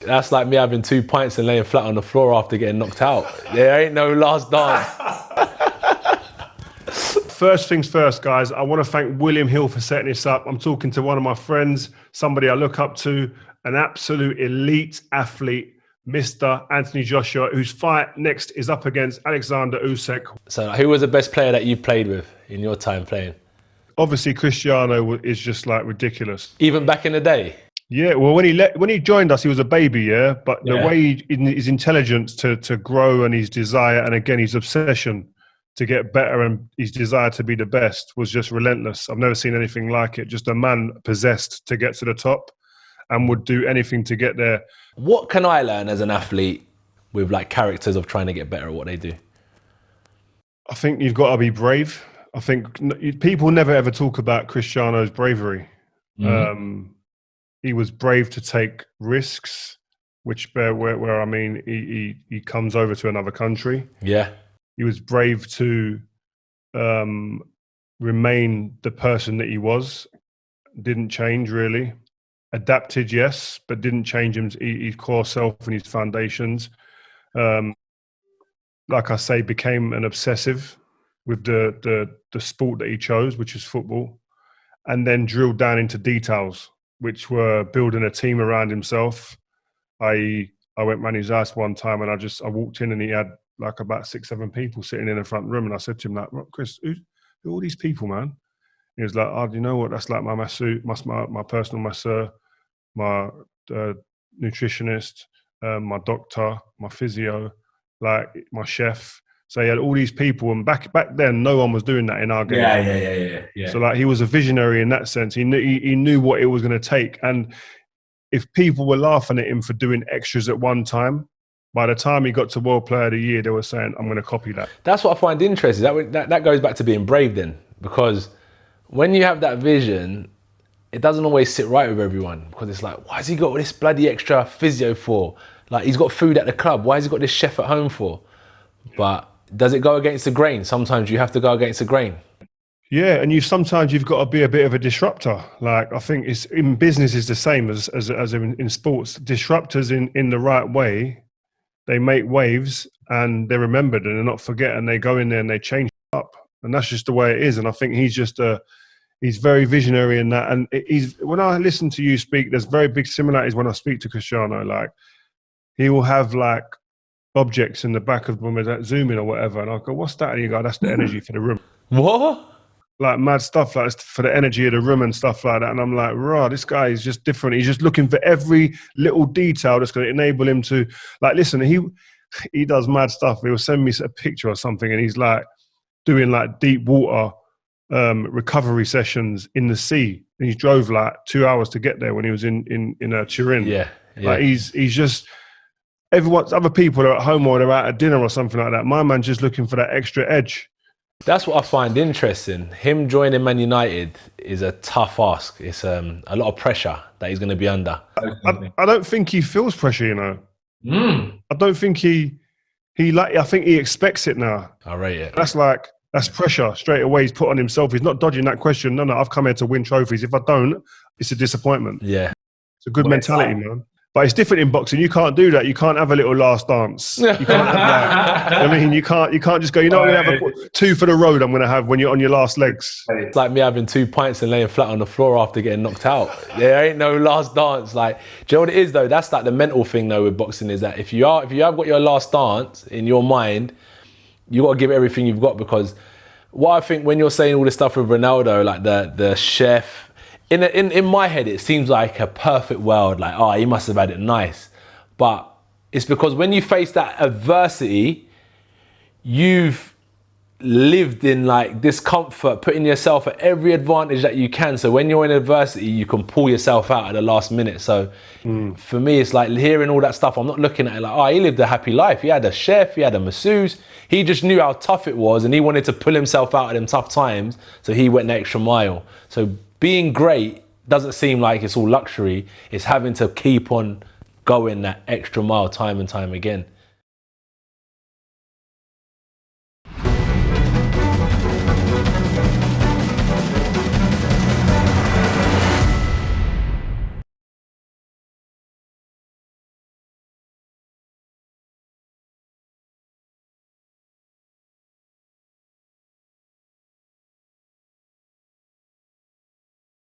That's like me having 2 pints and laying flat on the floor after getting knocked out. There ain't no last dance. First things first, guys, I want to thank William Hill for setting this up. I'm talking to one of my friends, somebody I look up to, an absolute elite athlete, Mr. Anthony Joshua, whose fight next is up against Alexander Usyk. So who was the best player that you played with in your time playing? Obviously, Cristiano is just like ridiculous. Even back in the day? Yeah, well, when he joined us, he was a baby, yeah? But the way his intelligence to grow and his desire, and again, his obsession to get better and his desire to be the best was just relentless. I've never seen anything like it. Just a man possessed to get to the top and would do anything to get there. What can I learn as an athlete with like characters of trying to get better at what they do? I think you've got to be brave. I think people never ever talk about Cristiano's bravery. Mm-hmm. He was brave to take risks, where I mean, he comes over to another country. Yeah. He was brave to remain the person that he was. Didn't change really. Adapted, yes, but didn't change his core self and his foundations. Like I say, became an obsessive with the sport that he chose, which is football, and then drilled down into details, which were building a team around himself. I went round his house one time and I walked in and he had like about 6-7 people sitting in the front room, and I said to him, like, Chris, who are all these people, man? He was like, oh, do you know what? That's like my masseuse, my personal masseur, my nutritionist, my doctor, my physio, like my chef. So he had all these people, and back then, no one was doing that in our game. Yeah. So like he was a visionary in that sense. He knew what it was going to take, and if people were laughing at him for doing extras at one time, by the time he got to World Player of the Year, they were saying, I'm going to copy that. That's what I find interesting. That goes back to being brave then, because when you have that vision, it doesn't always sit right with everyone, because it's like, why has he got all this bloody extra physio for? Like, he's got food at the club. Why has he got this chef at home for? But does it go against the grain? Sometimes you have to go against the grain. Yeah, and sometimes you've got to be a bit of a disruptor. Like, I think it's in business is the same as in sports. Disruptors in the right way, they make waves and they're remembered and they're not forgotten. They go in there and they change up, and that's just the way it is. And I think he's just he's very visionary in that. And when I listen to you speak, there's very big similarities when I speak to Cristiano. Like, he will have like objects in the back of when we're zooming or whatever, and I'll go, what's that? And you go, that's the energy for the room. What? Like mad stuff, like for the energy of the room and stuff like that. And I'm like, rah, this guy is just different. He's just looking for every little detail that's going to enable him to, like, listen, he does mad stuff. He'll send me a picture or something, and he's like doing like deep water recovery sessions in the sea. And he drove like 2 hours to get there when he was in Turin. Yeah. Like he's just, other people are at home or they're out at dinner or something like that. My man's just looking for that extra edge. That's what I find interesting. Him joining Man United is a tough ask. It's a lot of pressure that he's going to be under. I don't think he feels pressure, you know. I don't think I think he expects it now. I rate it. That's pressure straight away. He's put on himself. He's not dodging that question. No, I've come here to win trophies. If I don't, it's a disappointment. Yeah. It's a good mentality, man. But it's different in boxing. You can't do that. You can't have a little last dance. You can't have that. I mean, you can't just go, you know, I'm going to have 2 for the road I'm going to have when you're on your last legs. It's like me having 2 pints and laying flat on the floor after getting knocked out. There ain't no last dance. Like, do you know what it is though? That's like the mental thing though with boxing, is that if you have got your last dance in your mind, you got to give it everything you've got. Because what I think when you're saying all this stuff with Ronaldo, like the chef, in my head, it seems like a perfect world. Like, oh, he must have had it nice. But it's because when you face that adversity, you've lived in like discomfort, putting yourself at every advantage that you can. So when you're in adversity, you can pull yourself out at the last minute. So for me, it's like hearing all that stuff. I'm not looking at it like, oh, he lived a happy life. He had a chef, he had a masseuse. He just knew how tough it was, and he wanted to pull himself out of them tough times. So he went the extra mile. So being great doesn't seem like it's all luxury. It's having to keep on going that extra mile time and time again.